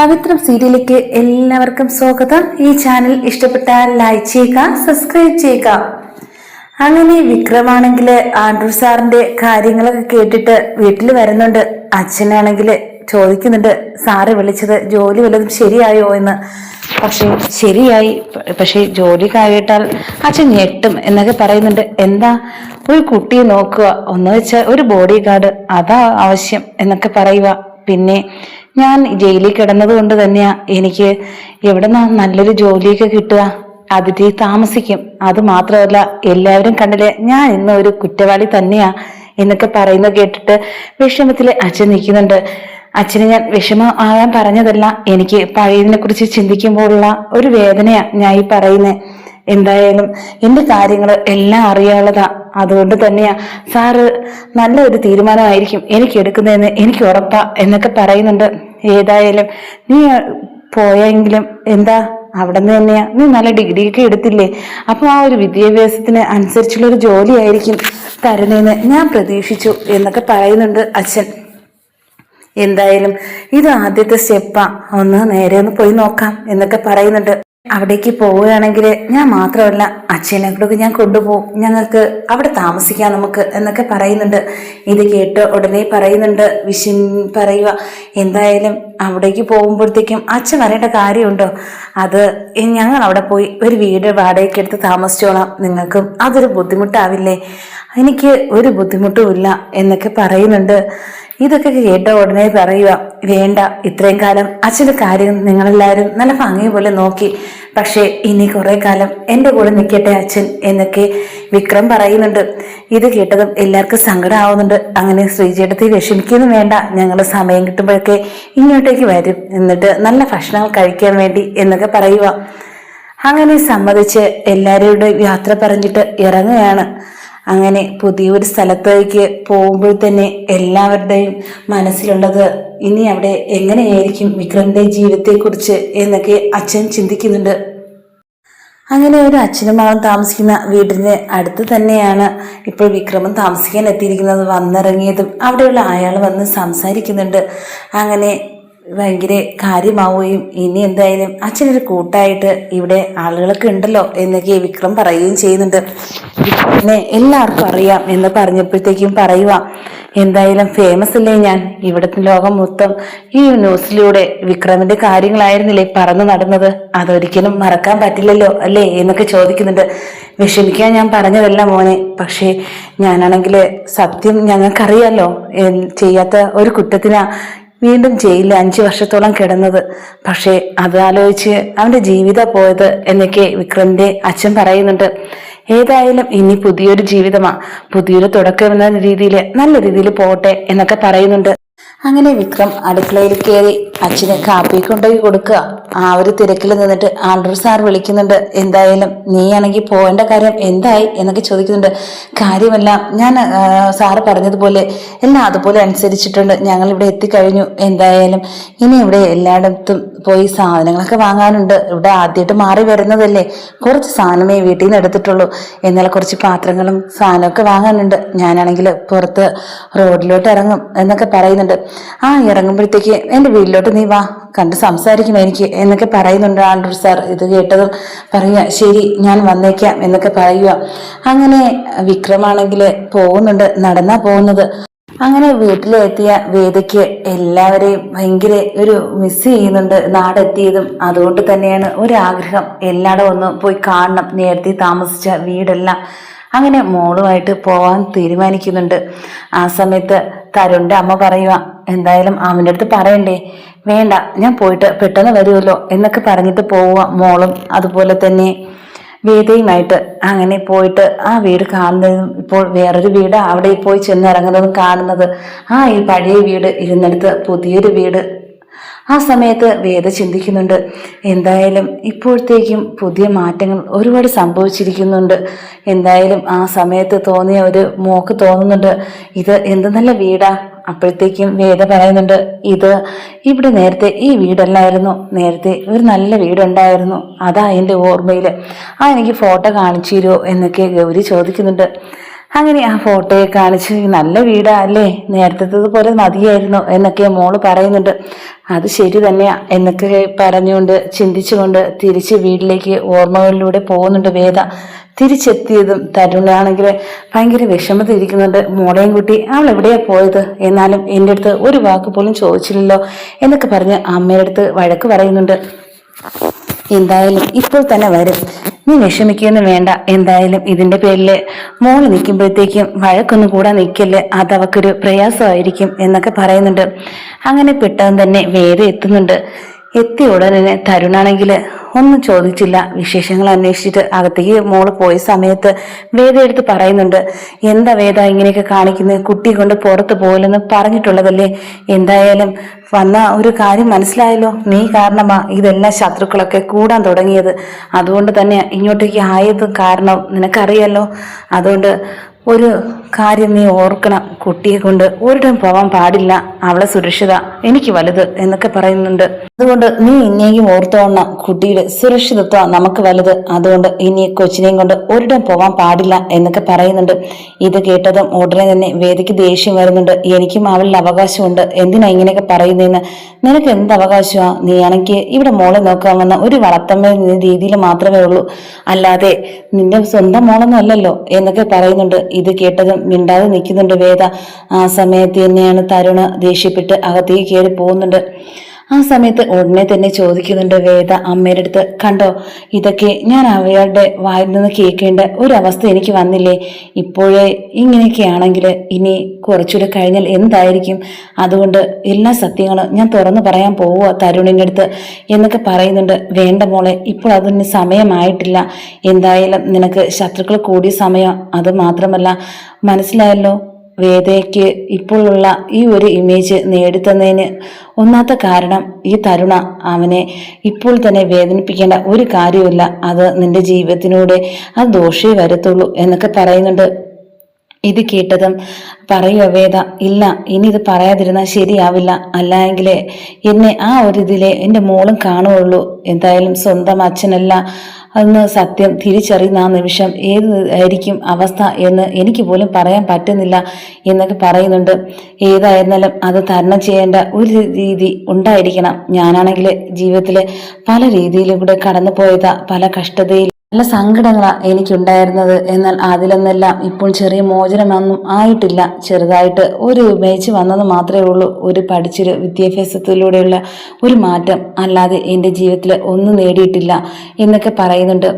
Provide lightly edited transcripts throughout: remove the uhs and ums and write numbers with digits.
പവിത്രം സീരിയലിലേക്ക് എല്ലാവർക്കും സ്വാഗതം. ഈ ചാനൽ ഇഷ്ടപ്പെട്ടാൽ ലൈക്ക് ചെയ്യുക, സബ്സ്ക്രൈബ് ചെയ്യുക. അങ്ങനെ വിക്രമാണെങ്കിൽ ആൻഡ്രൂ സാറിന്റെ കാര്യങ്ങളൊക്കെ കേട്ടിട്ട് വീട്ടിൽ വരുന്നുണ്ട്. അച്ഛനാണെങ്കിൽ ചോദിക്കുന്നുണ്ട്, സാറ് വിളിച്ചത് ജോലി വല്ലതും ശരിയായോ എന്ന്. പക്ഷെ ശരിയായി, പക്ഷെ ജോലി കഴിയിട്ടാൽ അച്ഛൻ ഞെട്ടും എന്നൊക്കെ പറയുന്നുണ്ട്. എന്താ, ഒരു കുട്ടിയെ നോക്കുക, ഒന്ന് വെച്ചാൽ ഒരു ബോഡി ഗാർഡ് അതാ ആവശ്യം എന്നൊക്കെ പറയുക. പിന്നെ ഞാൻ ജയിലിൽ കിടന്നത് കൊണ്ട് തന്നെയാ എനിക്ക് എവിടെന്നാ നല്ലൊരു ജോലിയൊക്കെ കിട്ടുക. അതിഥി താമസിക്കും, അത് മാത്രമല്ല എല്ലാവരും കണ്ടില്ലേ ഞാൻ ഇന്ന് ഒരു കുറ്റവാളി തന്നെയാ എന്നൊക്കെ പറയുന്നത് കേട്ടിട്ട് വിഷമത്തില് അച്ഛൻ നിൽക്കുന്നുണ്ട്. അച്ഛന് ഞാൻ വിഷമം ആകാൻ പറഞ്ഞതല്ല, എനിക്ക് പഴയതിനെ കുറിച്ച് ചിന്തിക്കുമ്പോഴുള്ള ഒരു വേദനയാ ഞാൻ ഈ പറയുന്നേ. എന്തായാലും എന്റെ കാര്യങ്ങൾ എല്ലാം അറിയാനുള്ളതാ, അതുകൊണ്ട് തന്നെയാ സാറ് നല്ല ഒരു തീരുമാനമായിരിക്കും എനിക്ക് എടുക്കുന്നതെന്ന് എനിക്ക് ഉറപ്പാ എന്നൊക്കെ പറയുന്നുണ്ട്. ഏതായാലും നീ പോയെങ്കിലും എന്താ, അവിടെ നിന്ന് തന്നെയാ നീ നല്ല ഡിഗ്രി ഒക്കെ എടുത്തില്ലേ, അപ്പൊ ആ ഒരു വിദ്യാഭ്യാസത്തിന് അനുസരിച്ചുള്ള ഒരു ജോലി ആയിരിക്കും തരുന്നതെന്ന് ഞാൻ പ്രതീക്ഷിച്ചു എന്നൊക്കെ പറയുന്നുണ്ട് അച്ഛൻ. എന്തായാലും ഇത് ആദ്യത്തെ സ്റ്റെപ്പാ, ഒന്ന് നേരെ ഒന്ന് പോയി നോക്കാം എന്നൊക്കെ പറയുന്നുണ്ട്. അവിടേക്ക് പോവുകയാണെങ്കിൽ ഞാൻ മാത്രമല്ല അച്ഛനെ കൂടെ ഞാൻ കൊണ്ടുപോകും, ഞങ്ങൾക്ക് അവിടെ താമസിക്കാം നമുക്ക് എന്നൊക്കെ പറയുന്നുണ്ട്. ഇത് കേട്ട് ഉടനെ പറയുന്നുണ്ട്, പറയുക, എന്തായാലും അവിടേക്ക് പോകുമ്പോഴത്തേക്കും അച്ഛൻ വരേണ്ട കാര്യമുണ്ടോ, അത് ഞങ്ങൾ അവിടെ പോയി ഒരു വീട് വാടകയ്ക്ക് എടുത്ത് താമസിച്ചോളാം, നിങ്ങൾക്കും അതൊരു ബുദ്ധിമുട്ടാവില്ലേ, എനിക്ക് ഒരു ബുദ്ധിമുട്ടുമില്ല എന്നൊക്കെ പറയുന്നുണ്ട്. ഇതൊക്കെ കേട്ട ഉടനെ പറയുക, വേണ്ട, ഇത്രയും കാലം അച്ഛൻ്റെ കാര്യം നിങ്ങളെല്ലാവരും നല്ല ഭംഗി പോലെ നോക്കി, പക്ഷേ ഇനി കുറെ കാലം എൻ്റെ കൂടെ നിൽക്കട്ടെ അച്ഛൻ എന്നൊക്കെ വിക്രം പറയുന്നുണ്ട്. ഇത് കേട്ടതും എല്ലാവർക്കും സങ്കടമാവുന്നുണ്ട്. അങ്ങനെ ശ്രീജേട്ടത്തെ വിഷമിക്കുന്നു വേണ്ട, ഞങ്ങൾ സമയം കിട്ടുമ്പോഴൊക്കെ ഇങ്ങോട്ടേക്ക് വരും, എന്നിട്ട് നല്ല ഭക്ഷണങ്ങൾ കഴിക്കാൻ വേണ്ടി എന്നൊക്കെ പറയുക. അങ്ങനെ സമ്മതിച്ച് എല്ലാവരോട് യാത്ര പറഞ്ഞിട്ട് ഇറങ്ങുകയാണ്. അങ്ങനെ പുതിയൊരു സ്ഥലത്തേക്ക് പോകുമ്പോൾ തന്നെ എല്ലാവരുടെയും മനസ്സിലുള്ളത് ഇനി അവിടെ എങ്ങനെയായിരിക്കും വിക്രമിന്റെ ജീവിതത്തെക്കുറിച്ച് എന്നൊക്കെ അച്ഛൻ ചിന്തിക്കുന്നുണ്ട്. അങ്ങനെ ഒരു അച്ഛനും മകൻ താമസിക്കുന്ന വീടിന് അടുത്ത് തന്നെയാണ് ഇപ്പോൾ വിക്രമൻ താമസിക്കാൻ എത്തിയിരിക്കുന്നത്. വന്നിറങ്ങിയതും അവിടെയുള്ള അയാൾ വന്ന് സംസാരിക്കുന്നുണ്ട്. അങ്ങനെ ഭയങ്കര കാര്യമാവുകയും ഇനി എന്തായാലും അച്ഛനൊരു കൂട്ടായിട്ട് ഇവിടെ ആളുകളൊക്കെ ഉണ്ടല്ലോ എന്നൊക്കെ വിക്രം പറയുകയും ചെയ്യുന്നുണ്ട്. വിക്രമിനെ എല്ലാവർക്കും അറിയാം എന്ന് പറഞ്ഞപ്പോഴത്തേക്കും പറയുക, എന്തായാലും ഫേമസ് അല്ലേ ഞാൻ, ഇവിടുത്തെ ലോകം മൊത്തം ഈ ന്യൂസിലൂടെ വിക്രമിന്റെ കാര്യങ്ങളായിരുന്നില്ലേ പറന്നു നടന്നത്, അതൊരിക്കലും മറക്കാൻ പറ്റില്ലല്ലോ അല്ലേ എന്നൊക്കെ ചോദിക്കുന്നുണ്ട്. വിഷമിക്കാൻ ഞാൻ പറഞ്ഞതല്ല മോനെ, പക്ഷേ ഞാനാണെങ്കിൽ സത്യം ഞങ്ങൾക്കറിയാലോ, ചെയ്യാത്ത ഒരു കുറ്റത്തിനാ വീണ്ടും ജയിലിൽ 5 വർഷത്തോളം കിടന്നത്, പക്ഷേ അതാലോചിച്ച് അവന്റെ ജീവിതം പോയത് എന്നൊക്കെ വിക്രമിന്റെ അച്ഛൻ പറയുന്നുണ്ട്. ഏതായാലും ഇനി പുതിയൊരു ജീവിതമാ, പുതിയൊരു തുടക്കം എന്ന രീതിയിൽ നല്ല രീതിയിൽ പോട്ടെ എന്നൊക്കെ പറയുന്നുണ്ട്. അങ്ങനെ വിക്രം അടുക്കളയിൽ കയറി അച്ഛന് കാപ്പി കൊണ്ടുപോയി കൊടുക്കുക. ആ ഒരു തിരക്കിൽ നിന്നിട്ട് ആൻഡ്രൂ സാർ വിളിക്കുന്നുണ്ട്. എന്തായാലും നീയാണെങ്കിൽ പോകേണ്ട കാര്യം എന്തായി എന്നൊക്കെ ചോദിക്കുന്നുണ്ട്. കാര്യമെല്ലാം ഞാൻ സാറ് പറഞ്ഞതുപോലെ എല്ലാം അതുപോലെ അനുസരിച്ചിട്ടുണ്ട്, ഞങ്ങൾ ഇവിടെ എത്തിക്കഴിഞ്ഞു. എന്തായാലും ഇനി ഇവിടെ എല്ലായിടത്തും പോയി സാധനങ്ങളൊക്കെ വാങ്ങാനുണ്ട്, ഇവിടെ ആദ്യമായിട്ട് മാറി വരുന്നതല്ലേ, കുറച്ച് സാധനമേ വീട്ടിൽ നിന്ന് എടുത്തിട്ടുള്ളൂ, എന്നാൽ കുറച്ച് പാത്രങ്ങളും സാധനമൊക്കെ വാങ്ങാനുണ്ട്. ഞാനാണെങ്കിൽ പുറത്ത് റോഡിലോട്ട് ഇറങ്ങും എന്നൊക്കെ പറയുന്നുണ്ട്. ആ ഇറങ്ങുമ്പോഴത്തേക്ക് എൻ്റെ വീട്ടിലോട്ട് നീ വാ, കണ്ട് സംസാരിക്കും എനിക്ക് എന്നൊക്കെ പറയുന്നുണ്ട് ആൻഡ്രൂ സാർ. ഇത് കേട്ടതും പറയുക, ശരി ഞാൻ വന്നേക്കാം എന്നൊക്കെ പറയുക. അങ്ങനെ വിക്രമാണെങ്കിൽ പോകുന്നുണ്ട്, നടന്നാ പോകുന്നത്. അങ്ങനെ വീട്ടിലെത്തിയ വേദയ്ക്ക് എല്ലാവരെയും ഭയങ്കര ഒരു മിസ് ചെയ്യുന്നുണ്ട് നാടെത്തിയതും. അതുകൊണ്ട് തന്നെയാണ് ഒരാഗ്രഹം, എല്ലായിടും ഒന്ന് പോയി കാണണം, നേരത്തെ താമസിച്ച വീടെല്ലാം. അങ്ങനെ മോളുമായിട്ട് പോവാൻ തീരുമാനിക്കുന്നുണ്ട്. ആ സമയത്ത് തരുണിന്റെ അമ്മ പറയുക, എന്തായാലും അവൻ്റെ അടുത്ത് പറയണ്ടേ, വേണ്ട ഞാൻ പോയിട്ട് പെട്ടെന്ന് വരുമല്ലോ എന്നൊക്കെ പറഞ്ഞിട്ട് പോവുക മോളും അതുപോലെ തന്നെ വേദയുമായിട്ട്. അങ്ങനെ പോയിട്ട് ആ വീട് കാണുന്നതും ഇപ്പോൾ വേറൊരു വീട് അവിടെ പോയി ചെന്നിറങ്ങുന്നതും കാണുന്നത് ഈ പഴയ വീട് ഇരുന്നിടത്ത് പുതിയൊരു വീട്. ആ സമയത്ത് വേദ ചിന്തിക്കുന്നുണ്ട്, എന്തായാലും ഇപ്പോഴത്തേക്കും പുതിയ മാറ്റങ്ങൾ ഒരുപാട് സംഭവിച്ചിരിക്കുന്നുണ്ട്. എന്തായാലും ആ സമയത്ത് തോന്നിയ ഒരു മോക്ക് തോന്നുന്നുണ്ട്, ഇത് എന്ത് നല്ല വീടാ. അപ്പോഴത്തേക്കും വേദ പറയുന്നുണ്ട്, ഇവിടെ നേരത്തെ ഈ വീടല്ലായിരുന്നു, നേരത്തെ ഒരു നല്ല വീടുണ്ടായിരുന്നു, അതാ എൻ്റെ ഓർമ്മയിൽ, എനിക്ക് ഫോട്ടോ കാണിച്ചു തരുമോ എന്നൊക്കെ ഗൗരി ചോദിക്കുന്നുണ്ട്. അങ്ങനെ ആ ഫോട്ടോയെ കാണിച്ച് നല്ല വീടാ അല്ലേ, നേരത്തെ പോലെ മതിയായിരുന്നു എന്നൊക്കെ മോള് പറയുന്നുണ്ട്. അത് ശരി തന്നെയാ എന്നൊക്കെ പറഞ്ഞുകൊണ്ട് ചിന്തിച്ചുകൊണ്ട് തിരിച്ച് വീട്ടിലേക്ക് ഓർമ്മകളിലൂടെ പോകുന്നുണ്ട് വേദ. തിരിച്ചെത്തിയതും തരുണാണെങ്കിൽ ഭയങ്കര വിഷമത്തിൽ ഇരിക്കുന്നുണ്ട്. മോളെയും കുട്ടി അവൾ എവിടെയാ പോയത്, എന്നാലും എൻ്റെ അടുത്ത് ഒരു വാക്ക് പോലും ചോദിച്ചില്ലല്ലോ എന്നൊക്കെ പറഞ്ഞ് അമ്മയുടെ അടുത്ത് വഴക്ക് പറയുന്നുണ്ട്. എന്തായാലും ഇപ്പോൾ തന്നെ വരും, നീ വിഷമിക്കൊന്നും വേണ്ട. എന്തായാലും ഇതിന്റെ പേരില് മോള് നിൽക്കുമ്പോഴത്തേക്കും വഴക്കൊന്നും കൂടെ നിൽക്കല്ലേ, അത് അവക്കൊരു പ്രയാസമായിരിക്കും എന്നൊക്കെ പറയുന്നുണ്ട്. അങ്ങനെ പെട്ടെന്ന് തന്നെ വേദ എത്തുന്നുണ്ട്. എത്തിയ ഉടനെ തരുണാണെങ്കിൽ ഒന്നും ചോദിച്ചില്ല, വിശേഷങ്ങൾ അന്വേഷിച്ചിട്ട് അകത്തേക്ക് മോള് പോയ സമയത്ത് വേദ എടുത്ത് പറയുന്നുണ്ട്, എന്താ വേദ ഇങ്ങനെയൊക്കെ കാണിക്കുന്നത്, കുട്ടി കൊണ്ട് പുറത്ത് പോയില്ലെന്ന് പറഞ്ഞിട്ടുള്ളതല്ലേ, എന്തായാലും വന്ന ഒരു കാര്യം മനസ്സിലായല്ലോ, നീ കാരണമാ ഇതെല്ലാം ശത്രുക്കളൊക്കെ കൂടാൻ തുടങ്ങിയത്, അതുകൊണ്ട് തന്നെ ഇങ്ങോട്ടേക്ക് ആയത് കാരണം നിനക്കറിയാലോ, അതുകൊണ്ട് ഒരു കാര്യം നീ ഓർക്കണം, കുട്ടിയെ കൊണ്ട് ഒരിടം പോവാൻ പാടില്ല, അവളെ സുരക്ഷിത എനിക്ക് വലുത് എന്നൊക്കെ പറയുന്നുണ്ട്. അതുകൊണ്ട് നീ ഇനിയും ഓർത്തോണം, കുട്ടിയുടെ സുരക്ഷിതത്വം നമുക്ക് വലുത്, അതുകൊണ്ട് ഇനി കൊച്ചിനെയും കൊണ്ട് ഒരിടം പോവാൻ പാടില്ല എന്നൊക്കെ പറയുന്നുണ്ട്. ഇത് കേട്ടതും ഉടനെ തന്നെ വേദിക്ക് ദേഷ്യം വരുന്നുണ്ട്. എനിക്കും അവളിൽ അവകാശമുണ്ട്, എന്തിനാ ഇങ്ങനെയൊക്കെ പറയുന്നതെന്ന്, നിനക്ക് എന്ത് അവകാശമാ, നീ ആണെങ്കിൽ ഇവിടെ മോളെ നോക്കാൻ വന്ന ഒരു വളർത്തമ്മ രീതിയിൽ മാത്രമേ ഉള്ളൂ, അല്ലാതെ നിന്റെ സ്വന്തം മോളൊന്നും അല്ലല്ലോ എന്നൊക്കെ പറയുന്നുണ്ട്. ഇത് കേട്ടതും മിണ്ടാതെ നിൽക്കുന്നുണ്ട് വേദ. ആ സമയത്ത് തന്നെയാണ് തരുണ് ദേഷ്യപ്പെട്ട് അകത്തേക്ക് കയറി പോകുന്നുണ്ട്. ആ സമയത്ത് ഉടനെ തന്നെ ചോദിക്കുന്നുണ്ട് വേദ അമ്മയുടെ അടുത്ത്, കണ്ടോ ഇതൊക്കെ ഞാൻ അവരുടെ വായിൽ നിന്ന് കേൾക്കേണ്ട ഒരവസ്ഥ എനിക്ക് വന്നില്ലേ, ഇപ്പോഴേ ഇങ്ങനെയൊക്കെയാണെങ്കിൽ ഇനി കുറച്ചുകൂടെ കഴിഞ്ഞാൽ എന്തായിരിക്കും, അതുകൊണ്ട് എല്ലാ സത്യങ്ങളും ഞാൻ തുറന്നു പറയാൻ പോവുക തരുണിൻ്റെ അടുത്ത് എന്നൊക്കെ പറയുന്നുണ്ട്. വേണ്ട മോളെ, ഇപ്പോൾ അതിന് സമയമായിട്ടില്ല, എന്തായാലും നിനക്ക് ശത്രുക്കൾ കൂടിയ സമയം, അത് മാത്രമല്ല മനസ്സിലായല്ലോ, വേദയ്ക്ക് ഇപ്പോഴുള്ള ഈ ഒരു ഇമേജ് നേടിത്തന്നതിന് ഒന്നാമത്തെ കാരണം ഈ തരുണ, അവനെ ഇപ്പോൾ തന്നെ വേദനിപ്പിക്കേണ്ട ഒരു കാര്യമില്ല, അത് നിന്റെ ജീവിതത്തിലൂടെ അത് ദോഷേ വരത്തുള്ളൂ എന്നൊക്കെ പറയുന്നുണ്ട്. ഇത് കേട്ടതും പറയുക വേദ, ഇല്ല ഇനി ഇത് പറയാതിരുന്നാൽ ശരിയാവില്ല, അല്ലെങ്കിൽ എന്നെ ആ ഒരു ഇതിലെ എൻ്റെ മോളും കാണുകയുള്ളൂ, എന്തായാലും സ്വന്തം അച്ഛനല്ല അന്ന് സത്യം തിരിച്ചറിയുന്ന ആ നിമിഷം ഏത് ആയിരിക്കും അവസ്ഥ എന്ന് എനിക്ക് പോലും പറയാൻ പറ്റുന്നില്ല എന്നൊക്കെ പറയുന്നുണ്ട്. ഏതായിരുന്നാലും അത് തരണം ചെയ്യേണ്ട ഒരു രീതി ഉണ്ടായിരിക്കണം, ഞാനാണെങ്കിൽ ജീവിതത്തിൽ പല രീതിയിലും കൂടെ കടന്നു പോയതാ, പല കഷ്ടതയിൽ നല്ല സങ്കടങ്ങളാണ് എനിക്കുണ്ടായിരുന്നത്, എന്നാൽ അതിലൊന്നെല്ലാം ഇപ്പോൾ ചെറിയ മോചനമൊന്നും ആയിട്ടില്ല, ചെറുതായിട്ട് ഒരു ഇമേജ് വന്നത് മാത്രമേ ഉള്ളൂ, ഒരു പഠിച്ചൊരു വിദ്യാഭ്യാസത്തിലൂടെയുള്ള ഒരു മാറ്റം, അല്ലാതെ എൻ്റെ ജീവിതത്തിൽ ഒന്നും നേടിയിട്ടില്ല എന്നൊക്കെ പറയുന്നുണ്ട്.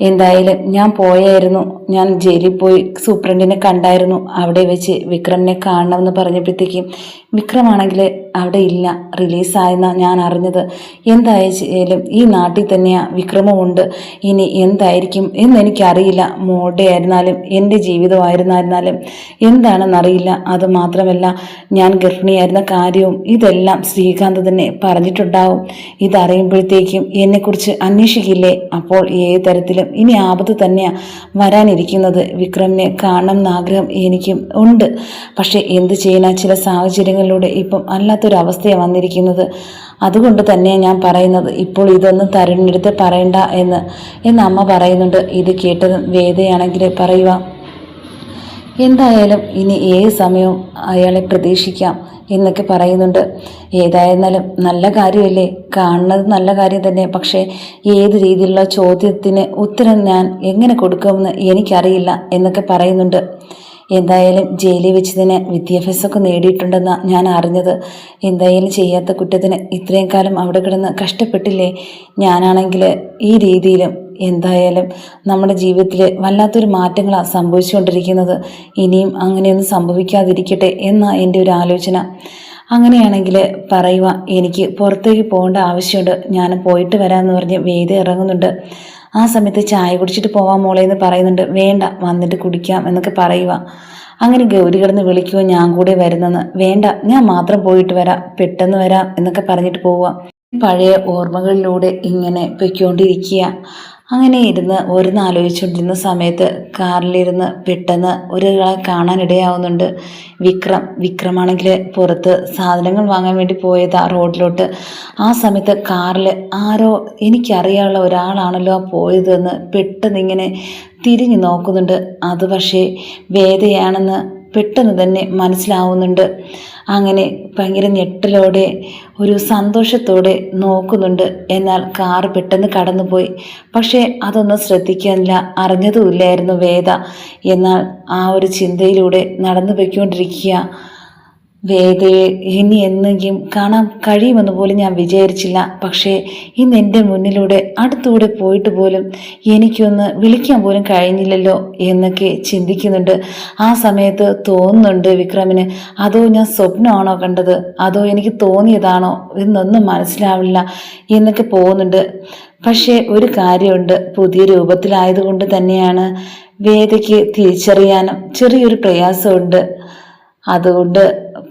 എന്തായാലും ഞാൻ പോയായിരുന്നു, ഞാൻ ജയിലിൽ പോയി സൂപ്രണ്ടിനെ കണ്ടായിരുന്നു, അവിടെ വെച്ച് വിക്രമിനെ കാണണമെന്ന് പറഞ്ഞപ്പോഴത്തേക്കും വിക്രമാണെങ്കിൽ അവിടെ ഇല്ല, റിലീസായെന്ന ഞാൻ അറിഞ്ഞത്. എന്തായാലും ഈ നാട്ടിൽ തന്നെയാണ് വിക്രമമുണ്ട്, ഇനി എന്തായിരിക്കും എന്നെനിക്കറിയില്ല, മോളുടെ ആയിരുന്നാലും എൻ്റെ ജീവിതമായിരുന്നാലും എന്താണെന്നറിയില്ല. അത് മാത്രമല്ല ഞാൻ ഗർഭിണിയായിരുന്ന കാര്യവും ഇതെല്ലാം ശ്രീകാന്ത് തന്നെ പറഞ്ഞിട്ടുണ്ടാവും, ഇതറിയുമ്പോഴത്തേക്കും എന്നെക്കുറിച്ച് അന്വേഷിക്കില്ലേ, അപ്പോൾ ഏത് തരത്തിലും ഇനി ആപത്ത് തന്നെയാണ് വരാനിരിക്കുന്നത്, വിക്രമിനെ കാണണം എന്നാഗ്രഹം എനിക്കും ഉണ്ട്, പക്ഷെ എന്ത് ചെയ്യാനാ, ചില സാഹചര്യങ്ങളിലൂടെ ഇപ്പം അല്ലാത്തൊരവസ്ഥയാണ് വന്നിരിക്കുന്നത്, അതുകൊണ്ട് തന്നെയാണ് ഞാൻ പറയുന്നത് ഇപ്പോൾ ഇതൊന്നും തരുണിനടുത്ത് പറയണ്ട എന്ന് അമ്മ പറയുന്നുണ്ട്. ഇത് കേട്ടതും വേദയാണെങ്കിൽ പറയുക, എന്തായാലും ഇനി ഏത് സമയവും അയാളെ പ്രതീക്ഷിക്കാം എന്നൊക്കെ പറയുന്നുണ്ട്. ഏതായിരുന്നാലും നല്ല കാര്യമല്ലേ, കാണുന്നത് നല്ല കാര്യം തന്നെ, പക്ഷേ ഏത് രീതിയിലുള്ള ചോദ്യത്തിന് ഉത്തരം ഞാൻ എങ്ങനെ കൊടുക്കുമെന്ന് എനിക്കറിയില്ല എന്നൊക്കെ പറയുന്നുണ്ട്. എന്തായാലും ജയിലിൽ വെച്ച് തന്നെ വിദ്യാഭ്യാസമൊക്കെ നേടിയിട്ടുണ്ടെന്നാണ് ഞാൻ അറിഞ്ഞത്, എന്തായാലും ചെയ്യാത്ത കുറ്റത്തിന് ഇത്രയും കാലം അവിടെ കിടന്ന് കഷ്ടപ്പെട്ടില്ലേ, ഞാനാണെങ്കിൽ ഈ രീതിയിലും എന്തായാലും നമ്മുടെ ജീവിതത്തിൽ വല്ലാത്തൊരു മാറ്റങ്ങളാണ് സംഭവിച്ചുകൊണ്ടിരിക്കുന്നത്, ഇനിയും അങ്ങനെയൊന്നും സംഭവിക്കാതിരിക്കട്ടെ എന്നാണ് എൻ്റെ ഒരു ആലോചന. അങ്ങനെയാണെങ്കിൽ പറയുക, എനിക്ക് പുറത്തേക്ക് പോകേണ്ട ആവശ്യമുണ്ട്, ഞാൻ പോയിട്ട് വരാമെന്ന് പറഞ്ഞ് വേദ ഇറങ്ങുന്നുണ്ട്. ആ സമയത്ത് ചായ കുടിച്ചിട്ട് പോവാൻ മോളെ എന്ന് പറയുന്നുണ്ട്. വേണ്ട, വന്നിട്ട് കുടിക്കാം എന്നൊക്കെ പറയുക. അങ്ങനെ ഗൗരി കിടന്ന് വിളിക്കുമോ ഞാൻ കൂടെ വരുന്നെന്ന്. വേണ്ട, ഞാൻ മാത്രം പോയിട്ട് വരാം, പെട്ടെന്ന് വരാം എന്നൊക്കെ പറഞ്ഞിട്ട് പോവുക. പഴയ ഓർമ്മകളിലൂടെ ഇങ്ങനെ പൊയ്ക്കൊണ്ടിരിക്കുക. അങ്ങനെ ഇരുന്ന് ഓരോന്ന് ആലോചിച്ചുകൊണ്ടിരുന്ന സമയത്ത് കാറിലിരുന്ന് പെട്ടെന്ന് ഒരാളെ കാണാനിടയാവുന്നുണ്ട്. വിക്രമാണെങ്കിൽ പുറത്ത് സാധനങ്ങൾ വാങ്ങാൻ വേണ്ടി പോയതാ റോഡിലോട്ട്. ആ സമയത്ത് കാറിൽ ആരോ എനിക്കറിയാനുള്ള ഒരാളാണല്ലോ പോയതെന്ന് പെട്ടെന്ന് ഇങ്ങനെ തിരിഞ്ഞു നോക്കുന്നുണ്ട്. അത് പക്ഷേ വേദയാണെന്ന് പെട്ടെന്ന് തന്നെ മനസ്സിലാവുന്നുണ്ട്. അങ്ങനെ ഭയങ്കര ഞെട്ടലോടെ ഒരു സന്തോഷത്തോടെ നോക്കുന്നുണ്ട്. എന്നാൽ കാറ് പെട്ടെന്ന് കടന്നുപോയി. പക്ഷേ അതൊന്നും ശ്രദ്ധിക്കാനില്ല, അറിഞ്ഞതുമില്ലായിരുന്നു വേദ. എന്നാൽ ആ ഒരു ചിന്തയിലൂടെ നടന്നു പോയിക്കൊണ്ടിരിക്കുക. വേദയെ ഇനി എന്നെങ്കിലും കാണാൻ കഴിയുമെന്ന് പോലും ഞാൻ വിചാരിച്ചില്ല. പക്ഷേ ഇന്ന് എൻ്റെ മുന്നിലൂടെ അടുത്തൂടെ പോയിട്ട് പോലും എനിക്കൊന്ന് വിളിക്കാൻ പോലും കഴിഞ്ഞില്ലല്ലോ എന്നൊക്കെ ചിന്തിക്കുന്നുണ്ട്. ആ സമയത്ത് തോന്നുന്നുണ്ട് വിക്രമിന്, അതോ ഞാൻ സ്വപ്നമാണോ കണ്ടത്, അതോ എനിക്ക് തോന്നിയതാണോ എന്നൊന്നും മനസ്സിലാവില്ല എന്നൊക്കെ പോകുന്നുണ്ട്. പക്ഷേ ഒരു കാര്യമുണ്ട്, പുതിയ രൂപത്തിലായതുകൊണ്ട് തന്നെയാണ് വേദയ്ക്ക് തിരിച്ചറിയാനും ചെറിയൊരു പ്രയാസമുണ്ട്. അതുകൊണ്ട്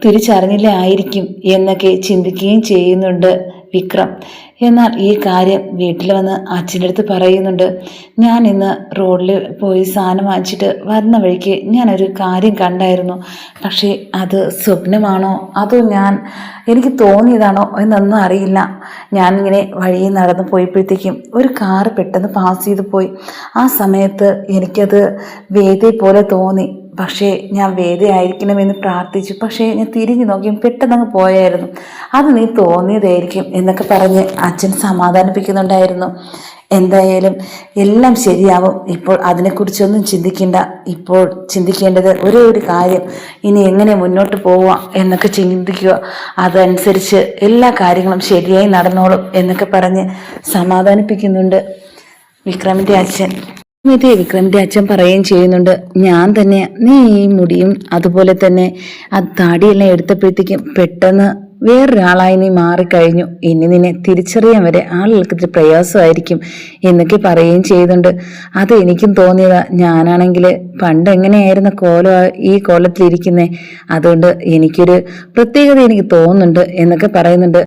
തിരിച്ചറിഞ്ഞില്ല ആയിരിക്കും എന്നൊക്കെ ചിന്തിക്കുകയും ചെയ്യുന്നുണ്ട് വിക്രം. എന്നാൽ ഈ കാര്യം വീട്ടിൽ വന്ന് അച്ഛൻ്റെ അടുത്ത് പറയുന്നുണ്ട്. ഞാൻ ഇന്ന് റോഡിൽ പോയി സാധനം വാങ്ങിച്ചിട്ട് വരുന്ന വഴിക്ക് ഞാനൊരു കാര്യം കണ്ടായിരുന്നു. പക്ഷേ അത് സ്വപ്നമാണോ അതോ എനിക്ക് തോന്നിയതാണോ എന്നൊന്നും അറിയില്ല. ഞാനിങ്ങനെ വഴിയിൽ നടന്ന് പോയപ്പോഴത്തേക്കും ഒരു കാറ് പെട്ടെന്ന് പാസ് ചെയ്ത് പോയി. ആ സമയത്ത് എനിക്കത് വേദയെ പോലെ തോന്നി. പക്ഷേ ഞാൻ വേദയായിരിക്കണമെന്ന് പ്രാർത്ഥിച്ചു. പക്ഷേ ഞാൻ തിരിഞ്ഞു നോക്കിയും പെട്ടെന്നങ്ങ് പോയായിരുന്നു. അത് നീ തോന്നിയതായിരിക്കും എന്നൊക്കെ പറഞ്ഞ് അച്ഛൻ സമാധാനിപ്പിക്കുന്നുണ്ടായിരുന്നു. എന്തായാലും എല്ലാം ശരിയാവും. ഇപ്പോൾ അതിനെക്കുറിച്ചൊന്നും ചിന്തിക്കേണ്ട. ഇപ്പോൾ ചിന്തിക്കേണ്ടത് ഒരേ ഒരു കാര്യം, ഇനി എങ്ങനെ മുന്നോട്ട് പോവാം എന്നൊക്കെ ചിന്തിക്കുക. അതനുസരിച്ച് എല്ലാ കാര്യങ്ങളും ശരിയായി നടന്നോളും എന്നൊക്കെ പറഞ്ഞ് സമാധാനിപ്പിക്കുന്നുണ്ട് വിക്രമിൻ്റെ അച്ഛൻ. വിക്രമിന്റെ അച്ഛൻ പറയുകയും ചെയ്യുന്നുണ്ട്, ഞാൻ തന്നെ നീ ഈ മുടിയും അതുപോലെ തന്നെ ആ താടിയെല്ലാം എടുത്തപ്പോഴത്തേക്കും പെട്ടെന്ന് വേറൊരാളായി നീ മാറിക്കഴിഞ്ഞു. ഇനി നിന്നെ തിരിച്ചറിയാൻ വരെ ആളുകൾക്ക് ഇത്തിരി പ്രയാസമായിരിക്കും എന്നൊക്കെ പറയുകയും ചെയ്യുന്നുണ്ട്. അത് എനിക്കും തോന്നിയതാ. ഞാനാണെങ്കിൽ പണ്ട് എങ്ങനെയായിരുന്ന ഈ കോലത്തിലിരിക്കുന്നേ, അതുകൊണ്ട് എനിക്കൊരു പ്രത്യേകത എനിക്ക് തോന്നുന്നുണ്ട് എന്നൊക്കെ പറയുന്നുണ്ട്.